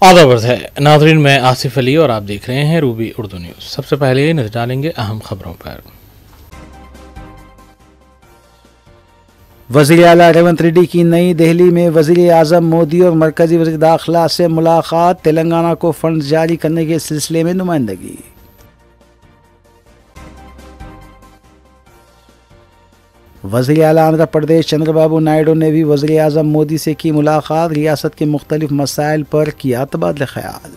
आदाब है नाज़रीन, मैं आसिफ अली और आप देख रहे हैं रूबी उर्दू न्यूज़। सबसे पहले नजर डालेंगे अहम खबरों पर। वज़ीर आला रेवंत रेड्डी की नई दिल्ली में वज़ीर आज़म मोदी और मरकजी वज़ीर दाखिला से मुलाकात, तेलंगाना को फंड जारी करने के सिलसिले में नुमाइंदगी। वज़ीर आला आंध्र प्रदेश चंद्रबाबू नायडू ने भी वज़ीर आज़म मोदी से की मुलाकात, रियासत के मुख्तलिफ मसाइल पर किया तबादला ख्याल।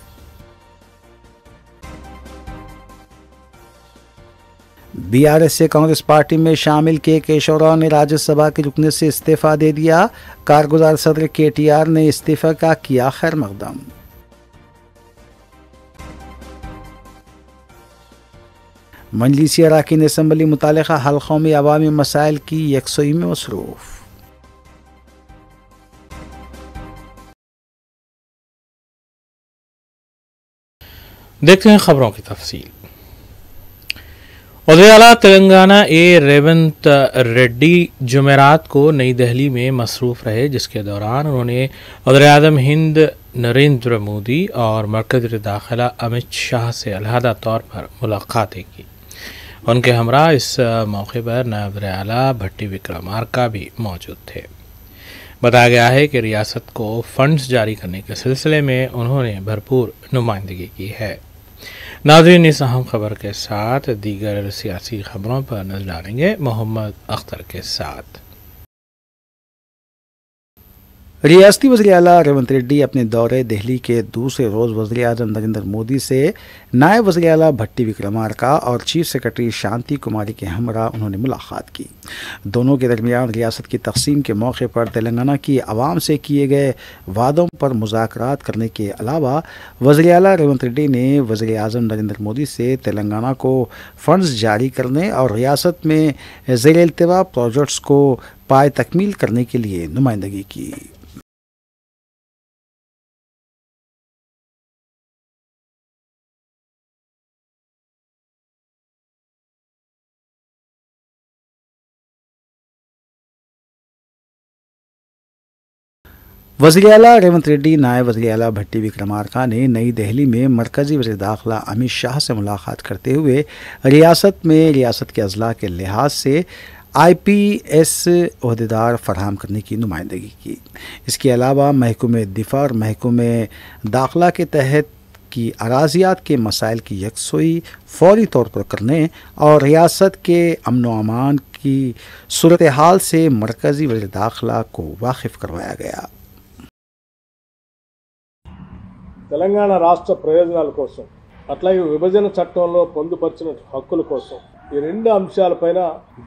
BRS से कांग्रेस पार्टी में शामिल के केशव राव ने राज्यसभा के रुकने से इस्तीफा दे दिया, कारगुजार सदर KTR ने इस्तीफा का किया खैर मकदम। मजलिसी अरकान असम्बली मुतालिका हल्कों में अवामी मसाइल की यकसुई में मसरूफ। देखते हैं खबरों की तफसील। वज़ीर आला तेलंगाना रेवंत रेड्डी जुमेरात को नई दिल्ली में मसरूफ़ रहे, जिसके दौरान उन्होंने वज़ीर आज़म हिंद नरेंद्र मोदी और मरकज़ी दाखिला अमित शाह से अलहदा तौर पर मुलाकातें की। उनके हमरा इस मौके पर नायब वज़ीर आला भट्टी विक्रमार्का भी मौजूद थे। बताया गया है कि रियासत को फंड्स जारी करने के सिलसिले में उन्होंने भरपूर नुमाइंदगी की है। नाज़रीन, इस अहम खबर के साथ दीगर सियासी खबरों पर नजर डालेंगे मोहम्मद अख्तर के साथ। रियासती वज़ीर आला रेवंत रेड्डी अपने दौरे दिल्ली के दूसरे रोज़ वज़ीर आज़म नरेंद्र मोदी से नायब वज़ीर आला भट्टी विक्रमार्का और चीफ सेक्रेटरी शांति कुमारी के हमरा उन्होंने मुलाकात की। दोनों के दरमियान रियासत की तकसीम के मौके पर तेलंगाना की आवाम से किए गए वादों पर मुज़ाकरात करने के अलावा वज़ीर आला रेवंत रेड्डी ने वज़ीर आज़म नरेंद्र मोदी से तेलंगाना को फ़ंड्स जारी करने और रियासत में ज़ेर इल्तिवा प्रोजेक्ट्स को पाए तकमील करने के लिए नुमाइंदगी की। वज़ीर आला रेवंत रेड्डी नायब वज़ीर आला भट्टी विक्रमार्का ने नई दिल्ली में मरकजी वज़ीर दाखिला अमित शाह से मुलाकात करते हुए रियासत के अजला के लिहाज से IPS ओहदेदार फराहम करने की नुमाइंदगी की। इसके अलावा महकमे दिफा और महकमे दाखिला के तहत की अराजियात के मसाइल की यकसुई फौरी तौर पर करने और रियासत के अमन व अमान की सूरत हाल से मरकजी वज़ीर दाखिला को वाकिफ करवाया गया। తెలంగాణ రాష్ట్ర ప్రయోజనాల కోసం అట్లాగే విభజన చట్టంలో పొందుపరిచిన హక్కుల కోసం ఈ రెండు అంశాలపైన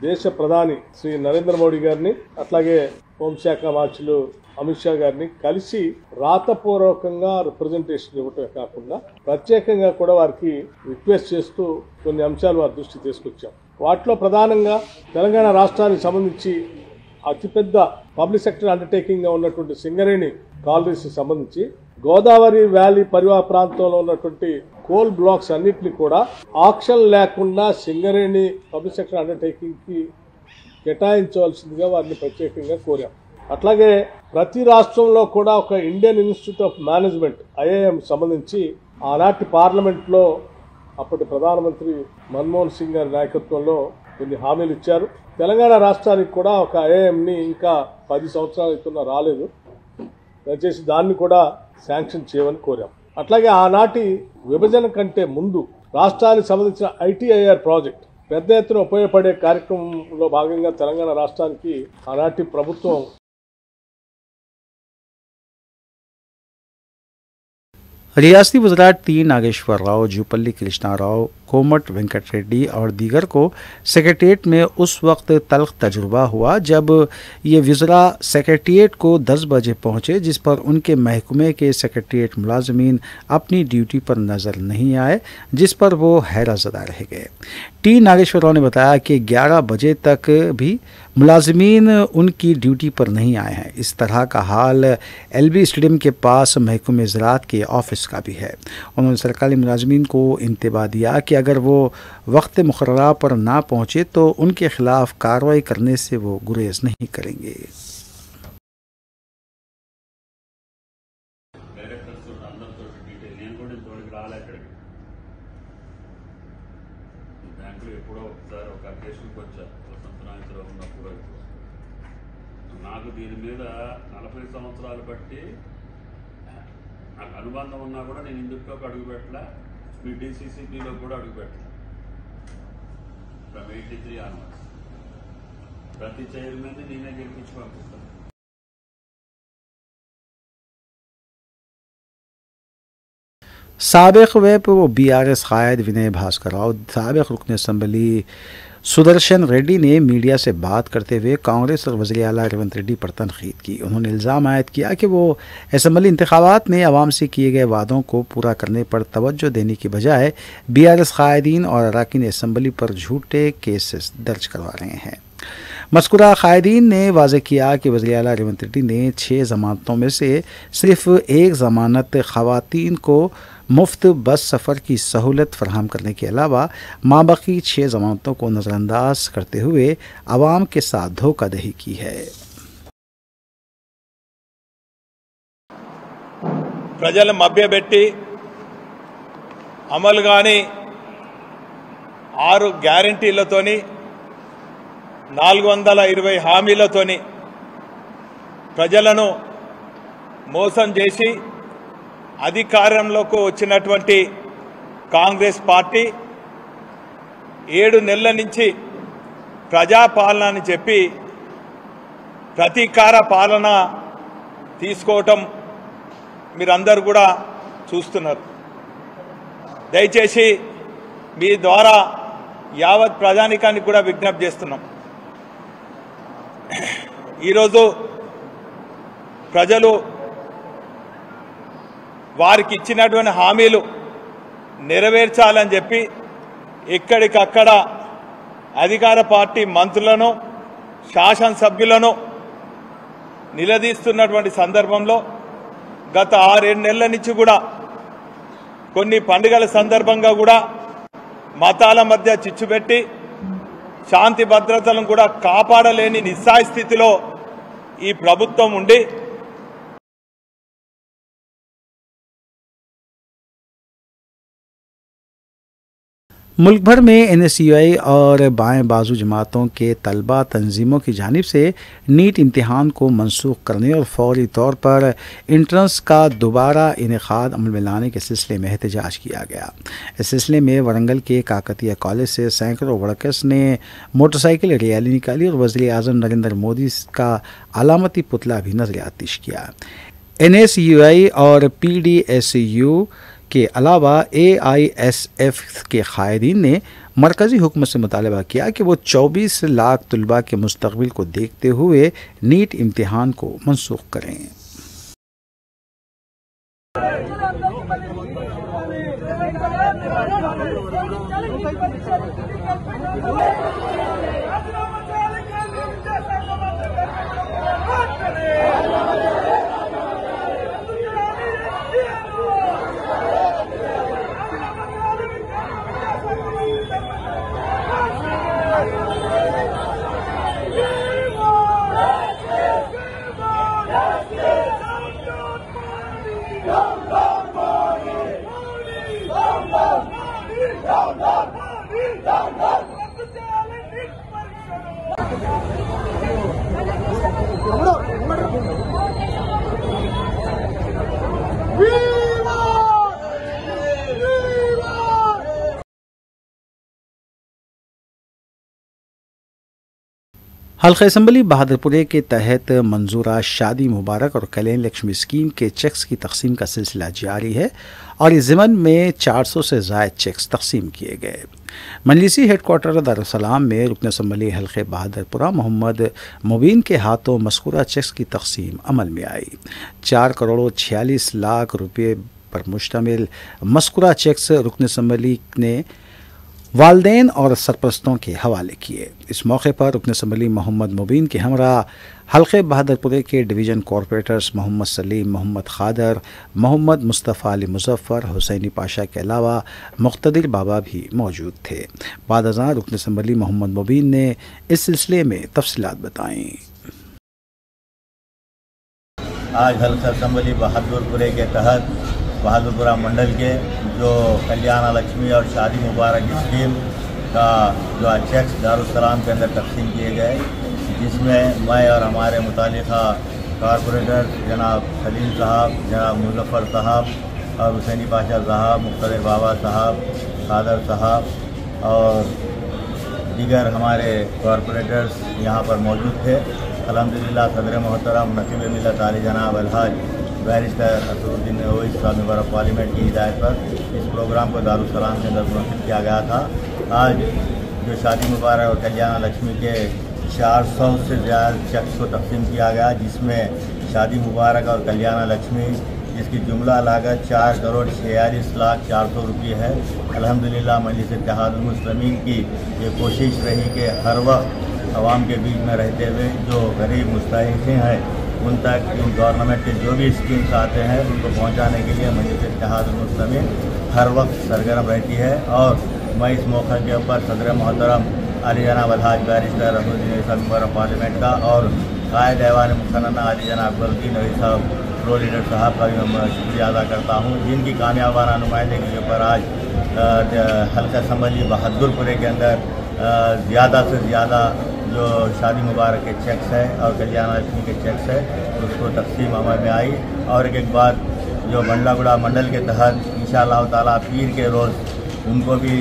దేశ ప్రధాని శ్రీ నరేంద్ర మోడీ గారిని అట్లాగే హోంశాఖ మార్చులు అమిత్ షా గారిని కలిసి రాతపూర్వకంగా రిప్రజెంటేషన్ ఇవ్వటమే కాకుండా ప్రత్యేకంగా కూడా వారికి రిక్వెస్ట్ చేస్తూ కొన్ని అంశాలు వారి దృష్టికి తీసుకొచ్చాం. వాటిలో ప్రధానంగా తెలంగాణ రాష్ట్రానికి సంబంధించి అతిపెద్ద పబ్లిక్ సెక్టర్ అండర్టేకింగ్ గా ఉన్నటువంటి సింగరేణి కాలరీస్ సంబంధించి గోదావరి వ్యాలీ పరివాహ ప్రాంతంలో ఉన్నటువంటి కోల్ బ్లాక్స్ అన్నింటినీ కూడా ఆక్షన్ లేకుండా సింగరేణి పబ్లిక్ సెక్టర్ అండర్టేకింగ్ కి కేటాయించవలసిందిగా వారిని ప్రత్యేకంగా కోరాం. అట్లాగే ప్రతి రాష్ట్రంలో కూడా ఒక Indian institute of management IIM సంబంధించి ఆనాటి పార్లమెంట్ లో అప్పటి ప్రధానమంత్రి మన్మోహన్ సింగ్ గారి నాయకత్వంలో కొన్ని హామీలు ఇచ్చారు. తెలంగాణ రాష్ట్రానికి కూడా ఒక IIM ని ఇంకా 10 సంవత్సరాల క్రితం రాలేదు. దయచేసి దాన్ని కూడా శాంక్షన్ చేయమని కోరాం. అట్లాగే ఆనాటి విభజన కంటే ముందు రాష్ట్రానికి సంబంధించిన ITIR ప్రాజెక్ట్ పెద్ద ఎత్తున ఉపయోగపడే కార్యక్రమంలో భాగంగా తెలంగాణ రాష్ట్రానికి ఆనాటి ప్రభుత్వం रियासती वज़रात T नागेश्वर राव, जूपल्ली कृष्णा राव, कोमट वेंकट रेड्डी और दीगर को सेक्रेटेरिएट में उस वक्त तल्ख तजुर्बा हुआ जब ये वज़रा सेक्रेटेरिएट को 10 बजे पहुँचे, जिस पर उनके महकमे के सेक्रेटेरिएट मुलाजमीन अपनी ड्यूटी पर नज़र नहीं आए, जिस पर वो हैरत ज़दा रह गए। T नागेश्वर राव ने बताया कि 11 बजे तक भी मुलाजमीन उनकी ड्यूटी पर नहीं आए हैं। इस तरह का हाल LB स्टेडियम के पास महकमे ज़राअत के ऑफिस का भी है। उन्होंने सरकारी मुलाजमीन को इंतबाह दिया कि अगर वो वक्त मुकर्ररा पर ना पहुँचे तो उनके खिलाफ कार्रवाई करने से वो गुरेज नहीं करेंगे। ఎప్పుడో ఒకసారి ఒక అకేషన్కి వచ్చా వసంత నాయకురావు ఉన్నప్పుడు. నాకు దీని మీద 40 సంవత్సరాలు బట్టి నాకు అనుబంధం ఉన్నా కూడా నేను ఇందులోకి అడుగు పెట్టలే, మీ DCCBలో కూడా అడుగు పెట్టలే. ఫ్రమ్ 83 ఆన్వర్డ్స్ ప్రతి చైర్మన్ నేనే గెలిపించి పంపిస్తాను. साबिक़ वेप व BRS कायद विनय भास्कर राव, साबिक़ रुकन असम्बली सुदर्शन रेड्डी ने मीडिया से बात करते हुए कांग्रेस और वज़ीर आला रेवंत रेड्डी पर तनकीद की। उन्होंने इल्ज़ाम आयद किया कि वो असम्बली इंतखाबात में आवाम से किए गए वादों को पूरा करने पर तवज्जो देने की बजाय BRS कायदीन और अरकान असम्बली पर झूठे केसेस दर्ज करवा रहे हैं। मज़कूरा कायदीन ने वाज़ेह किया कि वज़ीर आला रेवंत रेड्डी ने 6 ज़मानतों में से सिर्फ एक ज़मानत ख़वातीन को मुफ्त बस सफ़र की सहूलत फराहम करने के अलावा माबाकी 6 ज़मानतों को नज़रअंदाज करते हुए आवाम के साथ धोखाधड़ी की है। ప్రజలు మభ్యపెట్టి అమలు కాని 6 గ్యారంటీలతోని 420 హామీలతోని ప్రజలను మోసం చేసి అధికారంలోకి వచ్చినటువంటి కాంగ్రెస్ పార్టీ 7 నెలల నుంచి ప్రజాపాలన అని చెప్పి ప్రతీకార పాలన తీసుకోవటం మీరందరూ కూడా చూస్తున్నారు. దయచేసి మీ ద్వారా యావత్ ప్రజానికానికి కూడా విజ్ఞప్తి చేస్తున్నాం. ఈరోజు ప్రజలు వారికి ఇచ్చినటువంటి హామీలు నెరవేర్చాలని చెప్పి ఎక్కడికక్కడ అధికార పార్టీ మంత్రులను శాసనసభ్యులను నిలదీస్తున్నటువంటి సందర్భంలో గత 6-7 నెలల నుంచి కూడా కొన్ని పండుగల సందర్భంగా కూడా మతాల మధ్య చిచ్చుపెట్టి శాంతి భద్రతలను కూడా కాపాడలేని నిస్సాయ స్థితిలో ఈ ప్రభుత్వం ఉండి मुल्क भर में NSUI और बाएं बाजू जमातों के तलबा तंजीमों की जानिब से नीट इम्तिहान को मनसूख करने और फौरी तौर पर इंट्रेंस का दोबारा इनेकाद अमल में लाने के सिलसिले में एहतजाज किया गया। इस सिलसिले में वरंगल के काकतीय कॉलेज से सैकड़ों वर्कर्स ने मोटरसाइकिल रैली निकाली और वज़ीर आज़म नरेंद्र मोदी का अलामती पुतला भी नजर आतिश किया। NSUI और PDSU के अलावा AISF के कायदीन ने मरकज़ी हुकूमत से मुतालबा किया कि वो 24 लाख तलबा के मुस्तक़बिल को देखते हुए नीट इम्तिहान को मनसूख करें। हल्का असम्बली बहादुरपुरे के तहत मंजूरा शादी मुबारक और कल्याण लक्ष्मी स्कीम के चेक्स की तकसीम का सिलसिला जारी है और इस ज़िमन में 400 से ज़ायद चेक्स तकसीम किए गए। मजलिसी हेडक्वार्टर दारुस्सलाम में रुकन असम्बली हल्के बहादुरपुरा मोहम्मद मुबीन के हाथों मज़कूरा चेक्स की तकसीम अमल में आई। 4 करोड़ 46 लाख रुपये पर मुश्तमिल मज़कूरा चेक्स रुकन असम्बली ने वालदेन और सरपरस्तों के हवाले किए। इस मौके पर रुकन असम्बली मोहम्मद मुबीन के हमरा हल्के बहादुरपुरे के डिवीज़न कॉरपोरेटर्स मोहम्मद सलीम, मोहम्मद खादर, मोहम्मद मुस्तफ़ा अली मुज़फ़्फ़र, हुसैनी पाशा के अलावा मुक़्तदिर बाबा भी मौजूद थे। बाद अज़ां रुकन असम्बली मोहम्मद मुबीन ने इस सिलसिले में तफसीलात बताईं। आज हल्का असम्बली बहादुरपुरे के तहत बहादुरपुरा मंडल के जो कल्याण लक्ष्मी और शादी मुबारक स्कीम का जो चेक्स दारुस्सलाम के अंदर तकसीम किए गए, जिसमें मैं और हमारे मुतालिका कारपोरेटर जनाब सलीम साहब, जनाब मुज़फ़्फ़र साहब और हुसैनी पाशा साहब, मुक़्तदर बाबा साहब, कादर साहब और दीगर हमारे कॉरपोरेटर्स यहाँ पर मौजूद थे। अल्हम्दुलिल्लाह सदर मोहतरम नकीब मिल्लत आली जनाब अलहाज बैरिस्टर असदुद्दीन ओवैसी साहब मेंबर ऑफ पार्लियामेंट की हिदायत पर इस प्रोग्राम को दारुस्सलाम के अंदर मुनक़िद किया गया था। आज जो शादी मुबारक और कल्याण लक्ष्मी के 400 से ज़्यादा चेक्स को तकसीम किया गया, जिसमें शादी मुबारक और कल्याण लक्ष्मी जिसकी जुमला लागत 4,46,04,00,000 रुपये है। अल्हम्दुलिल्लाह मजलिस इत्तेहादुल मुस्लिमीन की ये कोशिश रही कि हर वक्त आवाम के बीच में रहते हुए जो गरीब मुस्तहिक़ीन हैं उन तक इन गवर्नमेंट के जो भी स्कीम्स आते हैं उनको पहुंचाने के लिए मजलिस इत्तेहादुल मुस्लिमीन हर वक्त सरगर्म रहती है। और मैं इस मौके के ऊपर सदर मोहतरम अली जनाब अलहाज barrister Asaduddin Owaisi member of parliament का और कायद ऐवान मुसन्ना अली जनाब अकबरुद्दीन ओवैसी साहब प्रो लीडर साहब का भी मैं शुक्रिया अदा करता हूँ, जिनकी कामयाबाना नुमाइंदगी के ऊपर आज हल्का असम्बली बहादुरपुरे के अंदर ज़्यादा से ज़्यादा जो शादी मुबारक के चेक्स है और कल्याण लक्ष्मी के चेक्स है उसको तकसीम अमल में आई। और एक बात जो बंडलागुड़ा मंडल के तहत इंशाअल्लाह ताला पीर के रोज़ उनको भी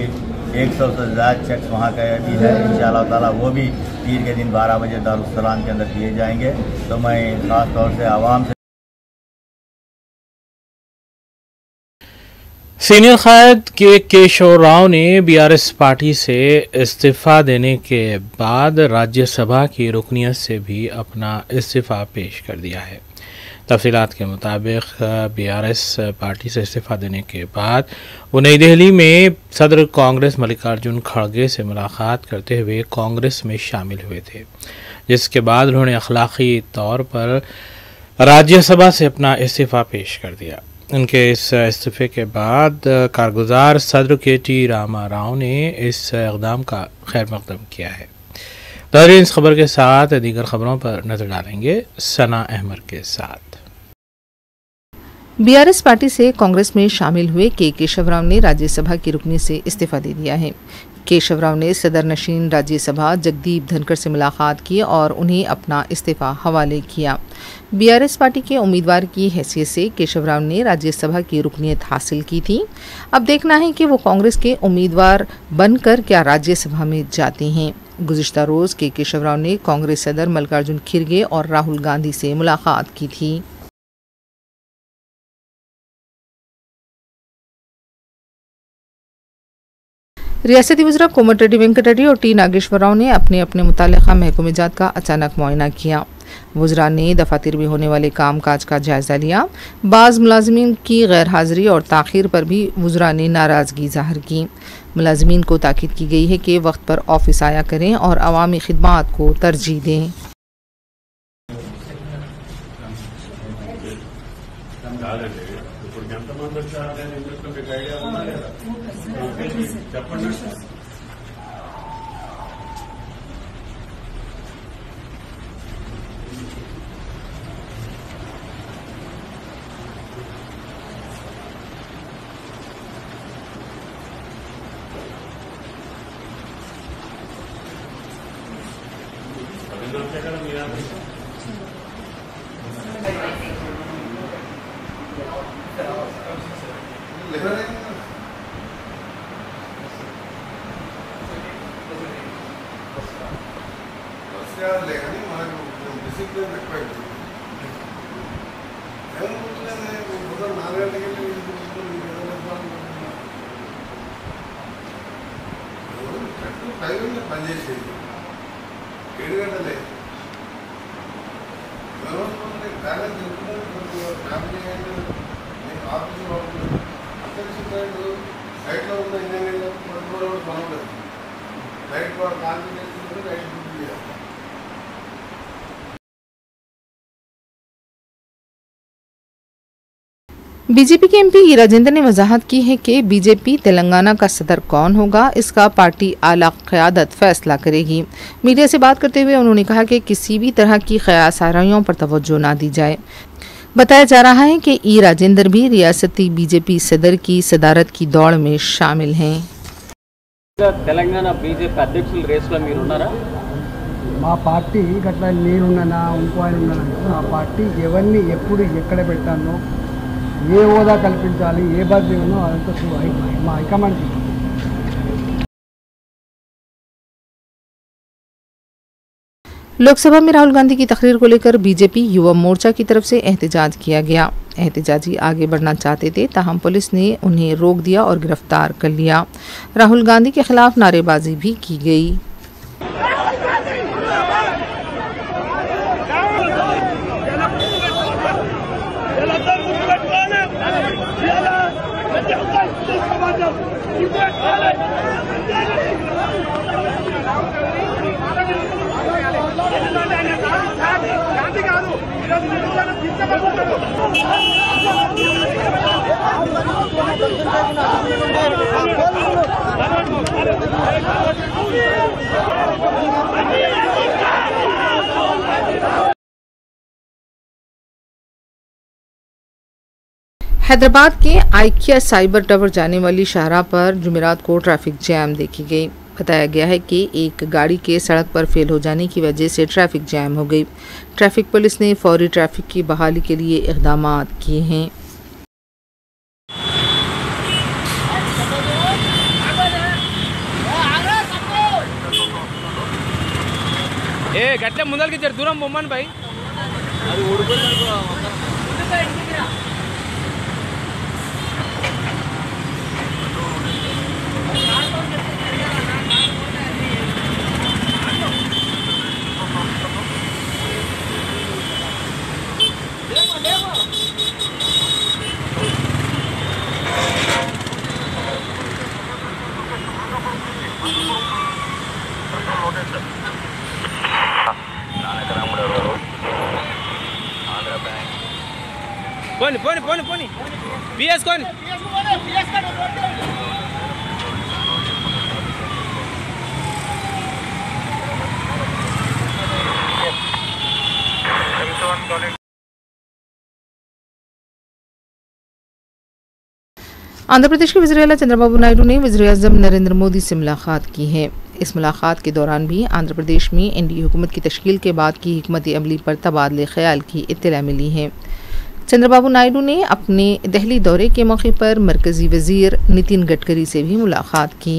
100 से ज़्यादा चेक्स वहाँ का भी है, इंशाअल्लाह ताला वो भी पीर के दिन 12 बजे दारुस्सलाम के अंदर दिए जाएंगे। तो मैं ख़ास तौर से आवाम से सीनियर कायद के केशव राव ने बीआरएस पार्टी से इस्तीफा देने के बाद राज्यसभा की रुकनियत से भी अपना इस्तीफा पेश कर दिया है। तफसीलात के मुताबिक बीआरएस पार्टी से इस्तीफा देने के बाद वो नई दिल्ली में सदर कांग्रेस मल्लिकार्जुन खड़गे से मुलाकात करते हुए कांग्रेस में शामिल हुए थे, जिसके बाद उन्होंने अखलाकी तौर पर राज्यसभा से अपना इस्तीफा पेश कर दिया। उनके इस इस्तीफे के बाद कारगुजार सदर के रामा राव ने इस इक़दाम का खैर मकदम किया है। नाज़रीन, इस खबर के साथ दीगर खबरों पर नजर डालेंगे सना अहमद के साथ। बीआरएस पार्टी से कांग्रेस में शामिल हुए केशव राव ने राज्यसभा की रुकनी से इस्तीफा दे दिया है। केशव राव ने सदर नशीन राज्यसभा जगदीप धनखड़ से मुलाकात की और उन्हें अपना इस्तीफा हवाले किया। बीआरएस पार्टी के उम्मीदवार की हैसियत से केशव राव ने राज्यसभा की रुकनीत हासिल की थी। अब देखना है कि वो कांग्रेस के उम्मीदवार बनकर क्या राज्यसभा में जाते हैं। गुज़िश्ता रोज़ केशव राव ने कांग्रेस सदर मल्लिकार्जुन खड़गे और राहुल गांधी से मुलाकात की थी। रियासती वज़रा कोमट रेड्डी वेंकट रेड्डी और टी नागेश्वर राव ने अपने अपने मुताल्लिक़ा महकमे जात का अचानक मुआयना किया। वज़रा ने दफातर में होने वाले काम काज का जायज़ा लिया। बाज़ मुलाज़मीन की गैर हाज़िरी और ताख़ीर पर भी वज़रा ने नाराज़गी ज़ाहिर की। मुलाज़मीन को ताकीद की गई है कि वक्त पर ऑफिस आया करें और अवामी खिदमात को तरजीह दें। बीजेपी के एमपी ई राजेंद्र ने वजाहत की है कि बीजेपी तेलंगाना का सदर कौन होगा इसका पार्टी आला क़यादत फैसला करेगी। मीडिया से बात करते हुए उन्होंने कहा कि किसी भी तरह की क़यासाराइयों पर तवज्जो ना दी जाए। बताया जा रहा है कि ई राजेंद्र भी रियासती बीजेपी सदर की सदारत की दौड़ में शामिल हैं। తెలంగాణ బీజేపీ అధ్యక్షుల రేస్లో మీరు ఉన్నారా? మా పార్టీ గట్లా నేనున్నానా ఇంకో ఆయన ఉన్నానంటే మా పార్టీ ఎవరిని ఎప్పుడు ఎక్కడ పెట్టానో ఏ హోదా కల్పించాలి ఏ బాధ్యత ఉన్నో అదంతా మా హైకమాండ్. लोकसभा में राहुल गांधी की तकरीर को लेकर बीजेपी युवा मोर्चा की तरफ से एहतजाज किया गया। एहतजाजी आगे बढ़ना चाहते थे, ताहम पुलिस ने उन्हें रोक दिया और गिरफ्तार कर लिया। राहुल गांधी के खिलाफ नारेबाजी भी की गई। हैदराबाद के आइकिया साइबर टावर जाने वाली शाहराह पर जुमेरात को ट्रैफिक जैम देखी गई। बताया गया है कि एक गाड़ी के सड़क पर फेल हो जाने की वजह से ट्रैफिक जैम हो गई। ट्रैफिक पुलिस ने फौरी ट्रैफिक की बहाली के लिए इक़दाम किए हैं। గట్లే ముందరికి జర దూరం బొమ్మను భాయ్. అది పోని పోని పోని పోని పిఎస్ కోని आंध्र प्रदेश के वज़ीर-ए-आला चंद्रबाबू नायडू ने वज़ीर-ए-आज़म नरेंद्र मोदी से मुलाकात की है। इस मुलाकात के दौरान भी आंध्र प्रदेश में एनडीए हुकूमत की तश्कील के बाद की हिकमत अमली पर तबादले ख्याल की इत्तला मिली है। चंद्रबाबू नायडू ने अपने दिल्ली दौरे के मौके पर मरकजी वज़ीर नितिन गडकरी से भी मुलाकात की।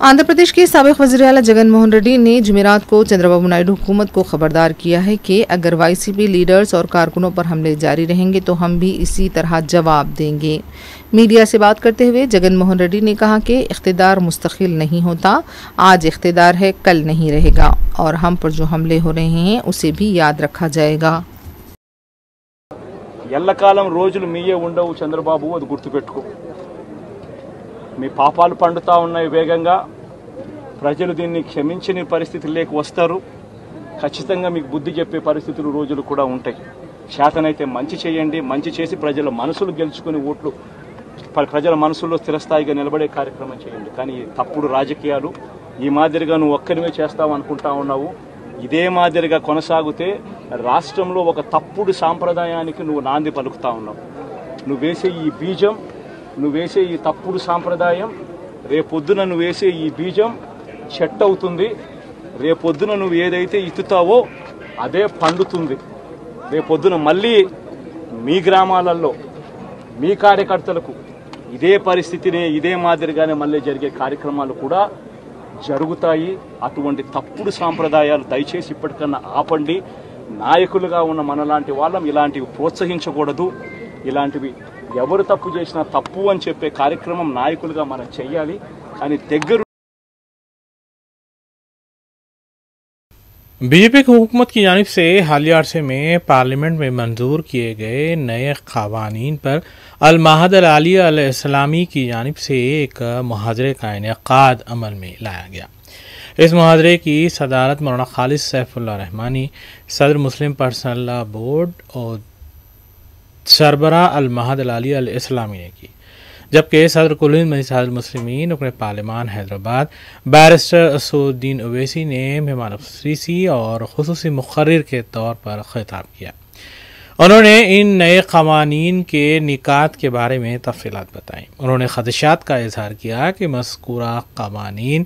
आंध्र प्रदेश के साबिक वज़ीर-ए-आला जगन मोहन रेड्डी ने जुमेरात को चंद्रबाबू नायडू हुकूमत को खबरदार किया है कि अगर वाईसीपी लीडर्स और कारकुनों पर हमले जारी रहेंगे तो हम भी इसी तरह जवाब देंगे। मीडिया से बात करते हुए जगन मोहन रेड्डी ने कहा कि इख्तिदार मुस्तकिल नहीं होता, आज इख्तिदार है कल नहीं रहेगा और हम पर जो हमले हो रहे हैं उसे भी याद रखा जाएगा। ఎల్లకాలం రోజులు మీయే ఉండవు చంద్రబాబు, అది గుర్తుపెట్టుకో. మీ పాపాలు పండుతా ఉన్నాయి వేగంగా. ప్రజలు దీన్ని క్షమించని పరిస్థితుల్లోకి వస్తారు. ఖచ్చితంగా మీకు బుద్ధి చెప్పే పరిస్థితులు రోజులు కూడా ఉంటాయి. శాతనైతే మంచి చేయండి, మంచి చేసి ప్రజల మనసులు గెలుచుకుని ఓట్లు ప్రజల మనసుల్లో స్థిరస్థాయిగా నిలబడే కార్యక్రమం చేయండి. కానీ తప్పుడు రాజకీయాలు ఈ మాదిరిగా నువ్వు ఒక్కరివే చేస్తావు అనుకుంటా ఉన్నావు. ఇదే మాదిరిగా కొనసాగితే రాష్ట్రంలో ఒక తప్పుడు సాంప్రదాయానికి నువ్వు నాంది పలుకుతా ఉన్నావు. నువ్వు వేసే ఈ బీజం, నువ్వు వేసే ఈ తప్పుడు సాంప్రదాయం, రేపొద్దున నువ్వు వేసే ఈ బీజం చెట్టు అవుతుంది. రేపొద్దున నువ్వు ఏదైతే ఇత్తుతావో అదే పండుతుంది. రేపొద్దున మళ్ళీ మీ గ్రామాలలో మీ కార్యకర్తలకు ఇదే పరిస్థితినే ఇదే మాదిరిగానే మళ్ళీ జరిగే కార్యక్రమాలు కూడా జరుగుతాయి. అటువంటి తప్పుడు సాంప్రదాయాలు దయచేసి ఇప్పటికన్నా ఆపండి. నాయకులుగా ఉన్న మనలాంటి వాళ్ళం ఇలాంటివి ప్రోత్సహించకూడదు. ఇలాంటివి ఎవరు తప్పు చేసినా తప్పు అని చెప్పే కార్యక్రమం నాయకులుగా మనం చెయ్యాలి. కానీ దగ్గర बीजेपी की हुकूमत की जानिब से हालिया अरसे में पार्लियामेंट में मंजूर किए गए नए क़वानीन पर अल-महाद अल-आलिया अल-इस्लामी की जानिब से एक मुहाजरे का इनेकाद अमल में लाया गया। इस मुहाजरे की सदारत मौलाना खालिद सैफुल्लाह रहमानी, सदर मुस्लिम पर्सनल लॉ बोर्ड और सरबरा अल-महाद अल-आलिया अल-इस्लामी ने की, जबकि सदर कुल हिंद मजलिस मुस्लिमीन रुकन पार्लियामान हैदराबाद बैरिस्टर असदुद्दीन ओवैसी ने मेहमान खसूसी और खुसूसी मुक़र्रिर के तौर पर खिताब किया। उन्होंने इन नए क़वानीन के निकात के बारे में तफसीलात बताई। उन्होंने ख़दशात का इजहार किया कि मज़कूरा क़वानीन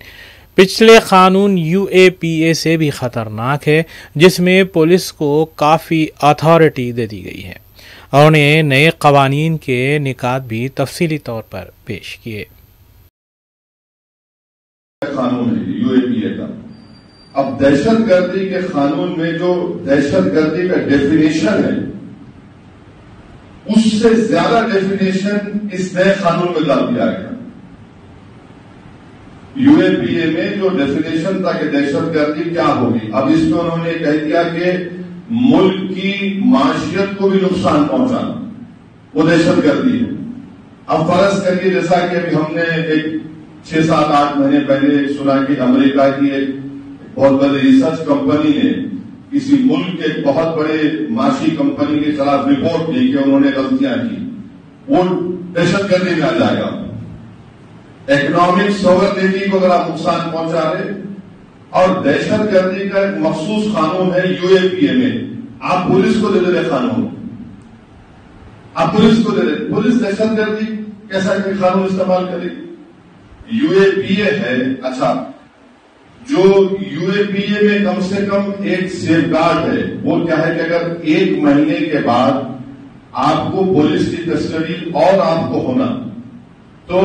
पिछले क़ानून UAPA से भी ख़तरनाक है, जिसमें पुलिस को काफ़ी अथॉरिटी दे दी गई है। उन्होंने नए क़वानीन के निकात भी तफसीली तौर पर पेश किए। कानून है UAPA का। अब दहशतगर्दी के कानून में जो दहशतगर्दी का डेफिनेशन है, उससे ज्यादा डेफिनेशन इस नए कानून में डाल दिया गया। UAPA में जो डेफिनेशन था कि दहशतगर्दी क्या होगी, अब इसमें उन्होंने कह दिया कि मुल्क की माशियत को भी नुकसान पहुंचाना वो दहशतगर्दी है। अब फर्ज करिए, जैसा कि अभी हमने एक 6-7-8 महीने पहले सुना कि अमेरिका की एक बहुत बड़ी रिसर्च कंपनी ने किसी मुल्क के बहुत बड़े माशी कंपनी के खिलाफ रिपोर्ट दी कि उन्होंने गलतियां की, वो दहशतगर्दी में आ जाएगा। इकोनॉमिक सॉवरेनिटी को अगर आप नुकसान पहुंचा रहे, और दहशतगर्दी का एक मखसूस कानून है UAPA में, आप पुलिस को दे दे रहे कानून, आप पुलिस को दे रहे, पुलिस दहशतगर्दी कैसा कोई कानून इस्तेमाल करेगी? UAPA है। अच्छा, जो UAPA में कम से कम एक सेफगार्ड है, वो क्या है कि अगर 1 महीने के बाद आपको पुलिस की कस्टडी और आपको होना, तो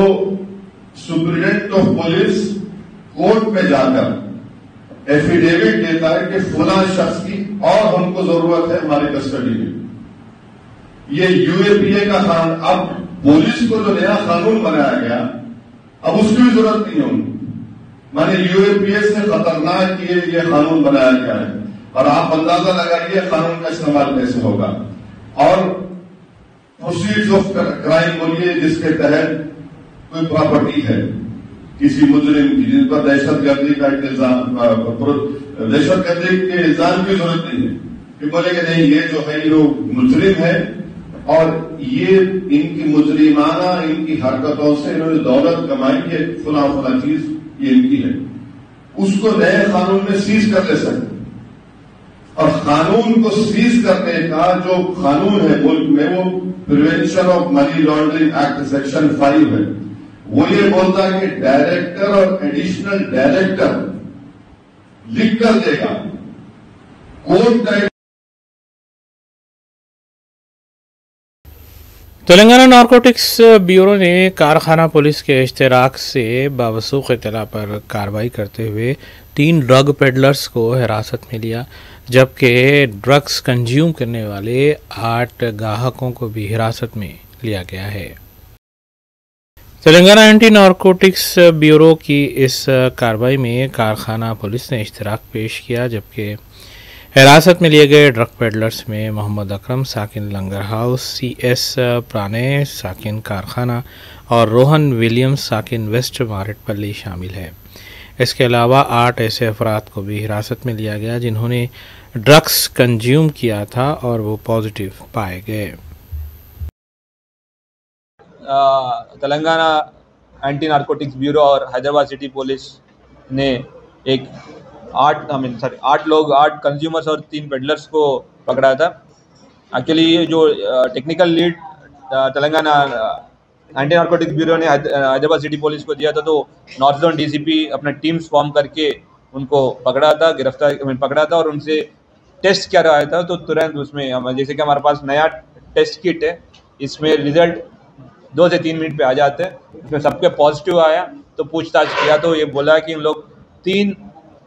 सुप्रीडेंट ऑफ पुलिस कोर्ट में जाकर एफिडेविट देता है कि फलां शख्स की और हमको जरूरत है हमारे कस्टडी में। ये UAPA का कानून। अब पुलिस को जो नया कानून बनाया गया, अब उसकी भी जरूरत नहीं होगी। माने UAPA से खतरनाक ये कानून बनाया गया है, और आप अंदाजा लगाइए कानून का इस्तेमाल कैसे होगा। और प्रोसीड्स ऑफ क्राइम बोलिए, जिसके तहत कोई प्रॉपर्टी है किसी मुजरिम की, जिन पर दहशतगर्दी का इल्जाम, दहशतगर्दी के इल्जाम की जरूरत नहीं है कि बोलेंगे नहीं ये जो है ये मुजरिम है और ये इनकी मुजरिमाना इनकी हरकतों से इन्होंने दौलत कमाई है, फला फला चीज ये इनकी है, उसको नए कानून में सीज कर ले सकते। और कानून को सीज करने का जो कानून है मुल्क में, वो prevention of money laundering act section 5 है। वो ये बोलता है कि डायरेक्टर और एडिशनल डायरेक्टर लिख कर देगा कोर्ट का। तेलंगाना नारकोटिक्स ब्यूरो ने कारखाना पुलिस के इश्तराक से बावसूख इत्तला पर कार्रवाई करते हुए 3 ड्रग पेडलर्स को हिरासत में लिया, जबकि ड्रग्स कंज्यूम करने वाले 8 गाहकों को भी हिरासत में लिया गया है। तेलंगाना एंटी नारकोटिक्स ब्यूरो की इस कार्रवाई में कारखाना पुलिस ने इश्तराक पेश किया, जबकि हिरासत में लिए गए ड्रग पेडलर्स में मोहम्मद अकरम साकिन लंगर हाउस, CS प्राणय साकिन कारखाना और रोहन विलियम्स साकिन वेस्ट मारेटपल्ली शामिल है। इसके अलावा 8 ऐसे अफराद को भी हिरासत में लिया गया जिन्होंने ड्रग्स कंज्यूम किया था और वो पॉजिटिव पाए गए। तेलंगाना एंटी नारकोटिक्स ब्यूरो और हैदराबाद सिटी पुलिस ने एक 8 कंज्यूमर्स और 3 पेडलर्स को पकड़ा था। एक्चुअली ये जो technical lead Telangana anti narcotics bureau ने हैदराबाद सिटी पुलिस को दिया था, तो नॉर्थ जोन DCP अपना टीम्स फॉर्म करके उनको पकड़ा था और उनसे टेस्ट किया रहा था। तो तुरंत उसमें जैसे कि हमारे पास नया टेस्ट किट है, इसमें रिजल्ट 2 से 3 मिनट पे आ जाते हैं। इसमें सबके पॉजिटिव आया, तो पूछताछ किया तो ये बोला कि इन लोग 3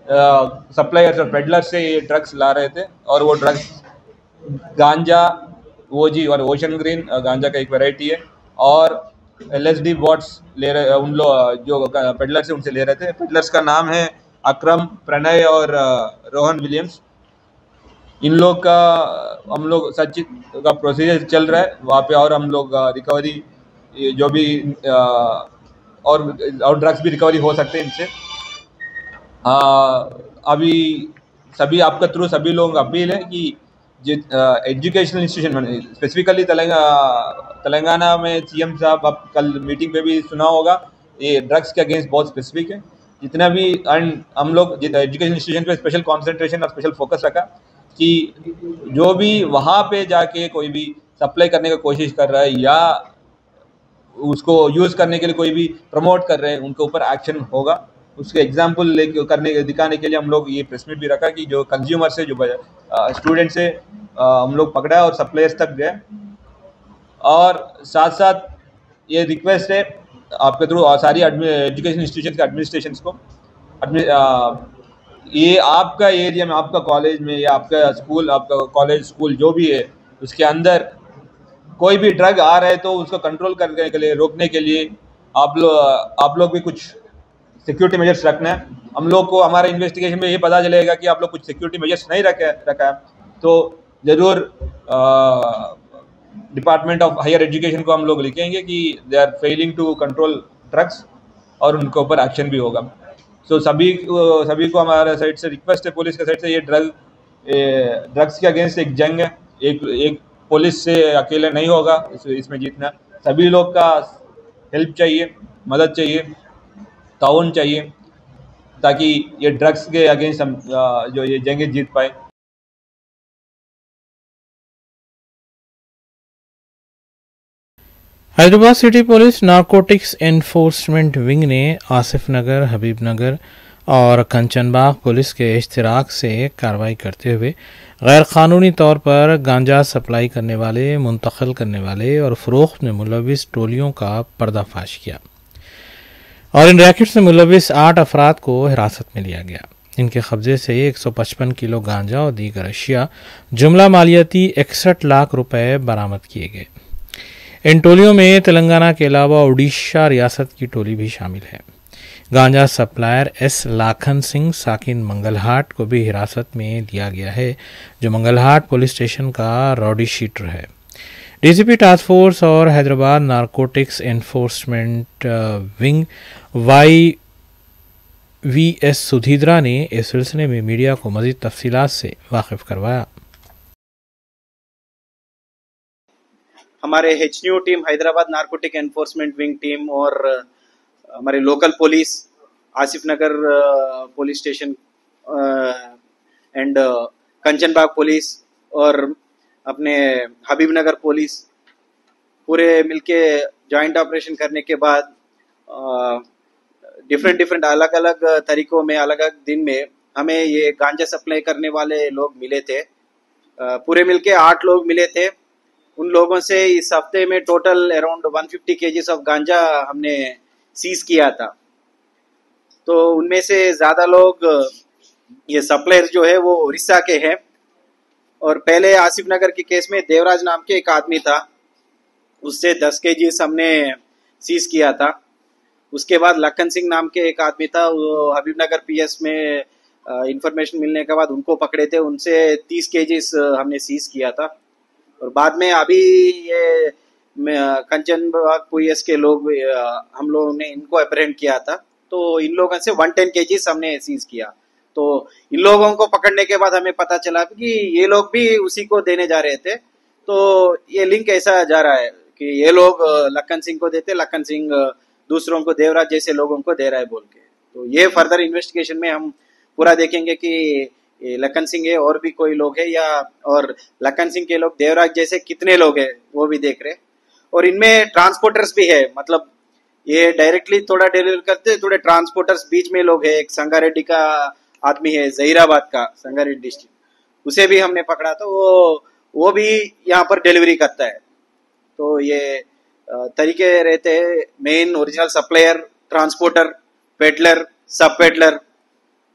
सप्लायर्स और पेडलर्स से ये ड्रग्स ला रहे थे, और वो ड्रग्स गांजा, OG और ओशन ग्रीन गांजा का एक वैरायटी है, और LSD बॉट्स ले रहे, उन लोग जो पेडलर्स से उनसे ले रहे थे। पेडलर्स का नाम है अकरम, प्रणय और रोहन विलियम्स। इन लोग का हम लोग सचित का प्रोसीजर चल रहा है वहाँ पे, और हम लोग रिकवरी जो भी और ड्रग्स भी रिकवरी हो सकते हैं इनसे। अभी सभी आपका थ्रू सभी लोगों का अपील है कि एजुकेशनल इंस्टीट्यूशन, स्पेसिफिकली तेलंगाना में CM साहब आप कल मीटिंग पे भी सुना होगा, ये ड्रग्स के अगेंस्ट बहुत स्पेसिफिक है। जितना भी हम लोग एजुकेशन इंस्टीट्यूशन पे स्पेशल कॉन्सेंट्रेशन और स्पेशल फोकस रखा। कि जो भी वहाँ पे जाके कोई भी सप्लाई करने की कोशिश कर रहा है या उसको यूज़ करने के लिए कोई भी प्रमोट कर रहे हैं, उनके ऊपर एक्शन होगा। उसके एग्जाम्पल दिखाने के लिए हम लोग ये प्रेस मीट भी रखा कि जो कंज्यूमर से, जो स्टूडेंट से हम लोग पकड़ा और सप्लायर्स तक गए। और साथ साथ ये रिक्वेस्ट है आपके थ्रू सारी एजुकेशन इंस्टीट्यूशन के एडमिनिस्ट्रेशन को, ये आपका एरिया में, आपका कॉलेज में या आपका स्कूल, आपका कॉलेज स्कूल जो भी है, उसके अंदर कोई भी ड्रग आ रहा है तो उसको कंट्रोल करने के लिए, रोकने के लिए आप लोग भी कुछ सिक्योरिटी मेजर्स रखना है। हम लोग को हमारे इन्वेस्टिगेशन में ये पता चलेगा कि आप लोग कुछ सिक्योरिटी मेजर्स नहीं रखा है तो ज़रूर डिपार्टमेंट ऑफ हायर एजुकेशन को हम लोग लिखेंगे कि they are failing to control drugs और उनके ऊपर एक्शन भी होगा। सो सभी को हमारे साइड से रिक्वेस्ट है, पुलिस के साइड से, ये ड्रग्स के अगेंस्ट एक जंग है। एक पुलिस से अकेले नहीं होगा इसमें जीतना। सभी लोग का हेल्प चाहिए, मदद चाहिए, ताउन चाहिए, ताकि ये ड्रग्स के अगेंस्ट हम जो ये जंग जीत पाए। Hyderabad city police narcotics enforcement wing ने आसिफ नगर, हबीब नगर और कंचनबाग पुलिस के इश्तिराक से कार्रवाई करते हुए गैर कानूनी तौर पर गांजा सप्लाई करने वाले, मुंतकिल करने वाले और फ़रोख्त में मुलविस टोलियों का पर्दाफाश किया और इन रैकेट्स में मुलविस 8 अफराद को हिरासत में लिया गया। इनके कब्जे से 155 किलो गांजा और दीगर अशिया जुमला मालियती 61 लाख रुपए बरामद किए गए। इन टोलियों में तेलंगाना के अलावा उड़ीसा रियासत की टोली भी शामिल है। गांजा सप्लायर एस लाखन सिंह साकिन मंगलहाट को भी हिरासत में लिया गया है, जो मंगलहाट पुलिस स्टेशन का रॉडी शीटर है। डीसीपी टास्क फोर्स और Hyderabad narcotics enforcement wing YVS सुधीद्रा ने इस सिलसिले में मीडिया को मजीद तफसीलात से वाकिफ करवाया। हमारे HNU team, Hyderabad narcotic enforcement wing team और हमारे local police, Asif Nagar police station and Kanchanbagh police और अपने हबीब नगर पुलिस पूरे मिलके जॉइंट ऑपरेशन करने के बाद डिफरेंट अलग अलग तरीकों में, अलग अलग दिन में हमें ये गांजा सप्लाई करने वाले लोग मिले थे। पूरे मिलके 8 लोग मिले थे। उन लोगों से इस हफ्ते में टोटल अराउंड 150 केजीज ऑफ गांजा हमने सीज किया था। तो उनमें से ज़्यादा लोग, ये सप्लायर जो है वो उड़ीसा के हैं। और पहले आसिफ नगर के केस में देवराज नाम के एक आदमी था, उससे 10 केजीज हमने सीज किया था। उसके बाद लखन सिंह नाम के एक आदमी था, वो हबीब नगर PS में इंफॉर्मेशन मिलने के बाद उनको पकड़े थे, उनसे 30 केजीज हमने सीज किया था। और बाद में अभी ये कंचनबाग पुलिस के लोग, हम लोगों ने इनको अपरेंट किया था, तो इन लोगों से 110 केजीज हमने सीज किया। तो इन लोगों को पकड़ने के बाद हमें पता चला कि ये लोग भी उसी को देने जा रहे थे। तो ये लिंक ऐसा जा रहा है कि ये लोग लखन सिंह को देते, लखन सिंह दूसरों को, देवराज जैसे लोगों को दे रहा है बोल के। तो ये फर्दर इन्वेस्टिगेशन में हम पूरा देखेंगे कि लखन सिंह है और भी कोई लोग है या, और लखन सिंह के लोग देवराज जैसे कितने लोग हैं वो भी देख रहे। और इनमें ट्रांसपोर्टर्स भी है, मतलब ये डायरेक्टली थोड़ा डिलीवर करते, थोड़े ट्रांसपोर्टर्स बीच में लोग है। एक संगारेड्डी का आदमी है, जहीराबाद का, संगारेड्डी डिस्ट्रिक्ट, उसे भी हमने पकड़ा। तो वो भी यहाँ पर डिलीवरी करता है। तो ये तरीके रहते हैं, main original supplier, transporter, peddler, सब पेडलर।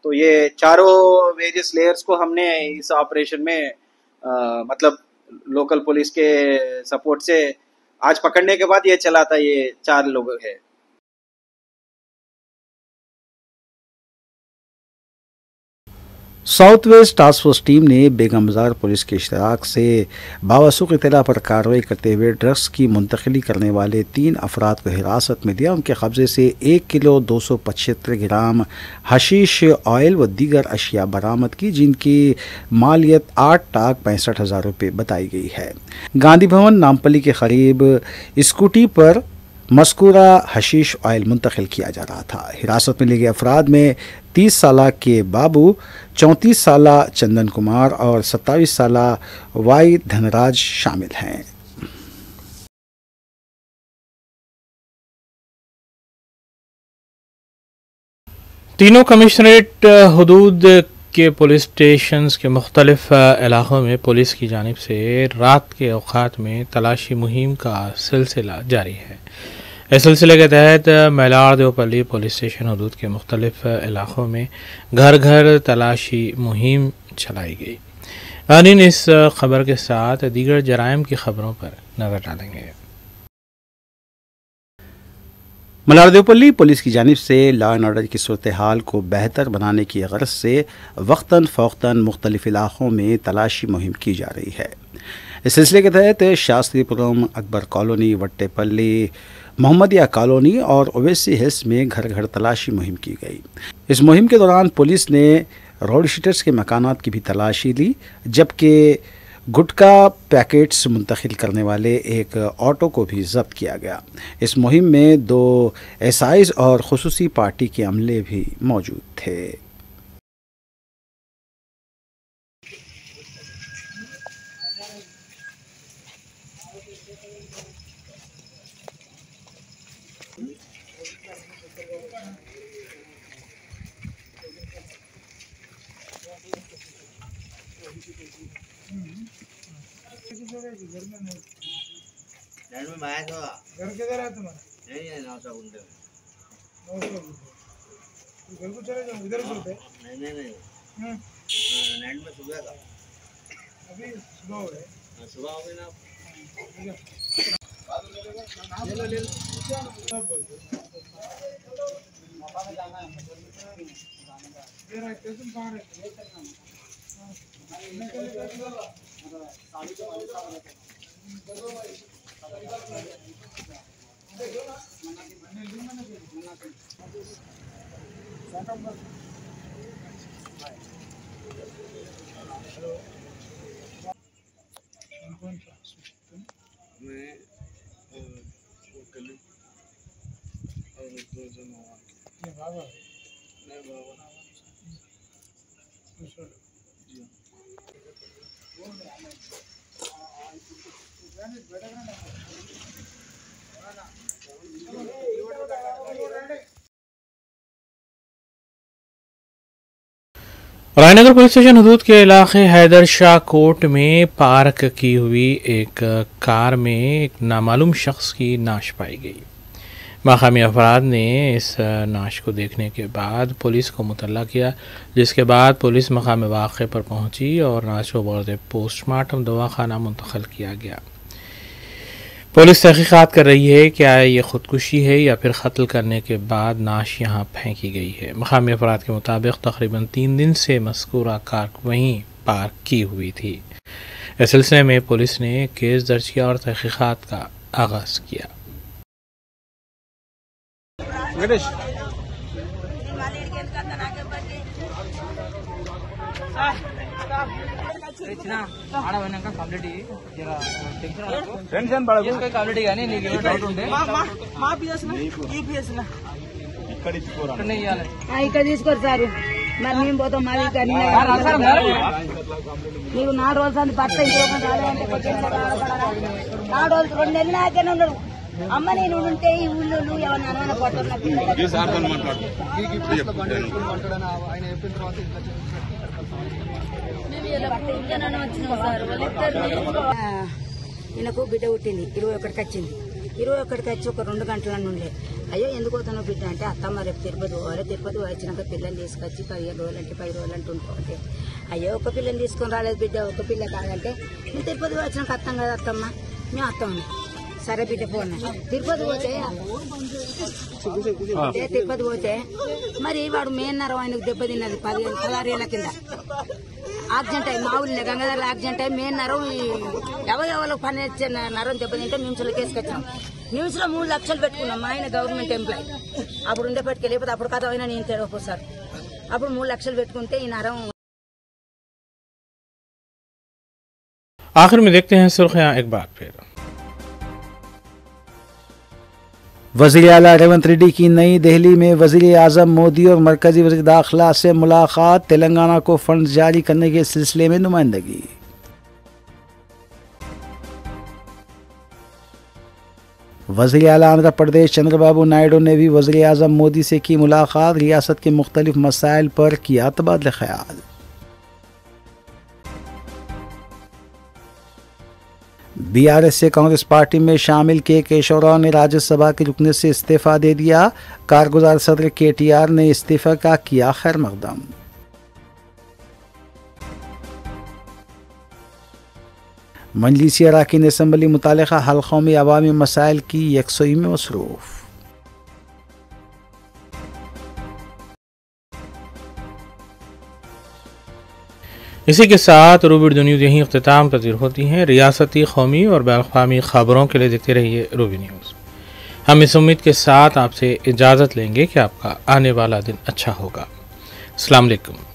तो ये चारों वेरियस लेयर्स को हमने इस ऑपरेशन में मतलब लोकल पुलिस के सपोर्ट से आज पकड़ने के बाद ये चला था। ये 4 लोग हैं। South west task force team ने बेगम बाजार पुलिस के इश्तराक से बावसूख इत्तला पर कार्रवाई करते हुए ड्रग्स की मुंतकिली करने वाले 3 अफराद को हिरासत में लिया। उनके कब्जे से 1 किलो 275 ग्राम हशीश ऑयल व दीगर अशिया बरामद की, जिनकी मालियत 8,65,000 रुपये बताई गई है। गांधी भवन नामपल्ली के करीब स्कूटी पर मस्कूरा हशीश ऑयल मुंतकिल किया जा रहा था। हिरासत में लिए गए अफराद में 30 साल के बाबू, 34 साल चंदन कुमार और 27 साल वाई धनराज शामिल हैं। तीनों कमिश्नरेट हुदूद के पुलिस स्टेशंस के मुख्तलिफ इलाक़ों में पुलिस की जानिब से रात के औक़ात में तलाशी मुहिम का सिलसिला जारी है। इस सिलसिले के तहत मेलार देवपल्ली पुलिस स्टेशन हुदूद के मुख्तलिफ इलाक़ों में घर घर तलाशी मुहिम चलाई गई। आनीन इस खबर के साथ दीगर जराइम की खबरों पर नज़र डालेंगे। मलार देवपल्ली पुलिस की जानिब से लॉ एंड ऑर्डर की सूरत हाल को बेहतर बनाने की गर्ज से वक्तन फ़ौक्तन मुख्तलिफ इलाक़ों में तलाशी मुहिम की जा रही है। इस सिलसिले के तहत शास्त्रीपुरम, अकबर कॉलोनी, वट्टेपल्ली, मोहम्मदिया कॉलोनी और ओवैसी हिल्स में घर घर तलाशी मुहिम की गई। इस मुहिम के दौरान पुलिस ने रोड शीटर्स के मकानात की भी तलाशी ली, जबकि गुटखा पैकेट्स मुंतकिल करने वाले एक ऑटो को भी जब्त किया गया। इस मुहिम में 2 एसआईज और खुसूसी पार्टी के अमले भी मौजूद थे। घर किधर है तुम्हारा? नहीं नौसा गुंडे घर को चले जाओ, इधर सोते? नहीं नाइट में सुबह का, अभी सुबह हो गए, सुबह हो गए ना। ले लो मेरा स्टेशन कहाँ है? रायनगर पुलिस स्टेशन हुदूद के इलाके हैदर शाह कोट में पार्क की हुई एक कार में एक नामालूम शख्स की नाश पाई गई। मकामी अफराद ने इस नाश को देखने के बाद पुलिस को मुतल्ला किया, जिसके बाद पुलिस मकाम वाक़े पर पहुंची और नाश को बग़ैर पोस्टमार्टम दवाखाना मुंतकिल किया गया। पुलिस तहक़ीक़ात कर रही है क्या ये ख़ुदकुशी है या फिर कत्ल करने के बाद नाश यहाँ फेंकी गई है। मकामी अफराद के मुताबिक तकरीबन 3 दिन से मज़कूरा कार वहीं पार्क की हुई थी। इस सिलसिले में पुलिस ने केस दर्ज किया और तहक़ीक़ात का आगाज़ किया। టెన్షన్ పడకు కంప్లీట్ గానీ నీకు డౌట్ ఉంటే మా పిఎస్ ఈ పిఎస్ ఇక్కడ ఇచ్చుకోరా ఇక్కడ తీసుకోరు సార్, మరి మేము పోతాం మాది నీకు 4 రోజులు అంది పట్ట ఇంకొక 4 రోజులు 2 నెలలు నాకేనే ఉండడు. అమ్మ నేను ఉంటే ఈ ఊళ్ళో ఎవరిని అనవన పడుతున్నా ఈయనకు బిడ్డ పుట్టింది 21కి వచ్చింది. 21కి వచ్చి ఒక 2 గంటల నుండి అయ్యో ఎందుకు పోతున్నావు బిడ్డ అంటే అత్తమ్మ రేపు తిరుపతి పోవాలి, తిరుపతి వచ్చినాక పిల్లని తీసుకొచ్చి 15 రోజులు అంటే 10 రోజులు అంటే ఉంటుకోవాలి. అయ్యో ఒక పిల్లని తీసుకొని రాలేదు బిడ్డ, ఒక పిల్ల కాదంటే నువ్వు తిరుపతి వచ్చినాక అత్తం కదా అత్తమ్మ, మేము అత్తం. సరే బిడ్డ పోన్నా తిరుపతి పోతే మరి వాడు మేన్నర ఆయనకు దెబ్బతిన్నది 16 ఏళ్ల కింద యాక్సిడెంట్ అయ్యి మా ఊళ్ళో గంగాధర యాక్సిడెంట్ అయ్యి మెయిన్ నరం ఎవరో పని నరం దెబ్బతింటే నిమిషంలో కేసుకొచ్చాం. నిమిషంలో 3 లక్షలు పెట్టుకున్నాం. మా ఆయన గవర్నమెంట్ ఎంప్లాయీ అప్పుడు ఉండేపటికి లేకపోతే అప్పుడు కథ అయినా నేను తెరవకు సార్. అప్పుడు 3 లక్షలు పెట్టుకుంటే ఈ నరం. आखिर में देखते हैं सुर्खियां एक बार फिर। वज़ीर आला रेवंत रेड्डी की नई दिल्ली में वज़ीर आज़म मोदी और मरकज़ी वज़ीर दाखिला से मुलाकात, तेलंगाना को फंड जारी करने के सिलसिले में नुमाइंदगी। वज़ीर आला आंध्र प्रदेश चंद्रबाबू नायडू ने भी वज़ीर आज़म मोदी से की मुलाकात, रियासत के मुख्तलिफ मसाइल पर किया तबादला ख्याल। BRS से कांग्रेस पार्टी में शामिल के केशव राव ने राज्यसभा के रुकने से इस्तीफा दे दिया, कारगुजार सदर KTR ने इस्तीफा का किया खैर मकदम। मजलिसी अरकान असम्बली मुतालिका हल्कों में अवामी मसाइल की यकसुई में मसरूफ। इसी के साथ रूबी न्यूज़ यहीं इख्तिताम पजीर होती हैं। रियासती, कौमी और बैनुल-अक़वामी खबरों के लिए देखते रहिए रूबी न्यूज़। हम इस उम्मीद के साथ आपसे इजाज़त लेंगे कि आपका आने वाला दिन अच्छा होगा। अस्सलाम वालेकुम।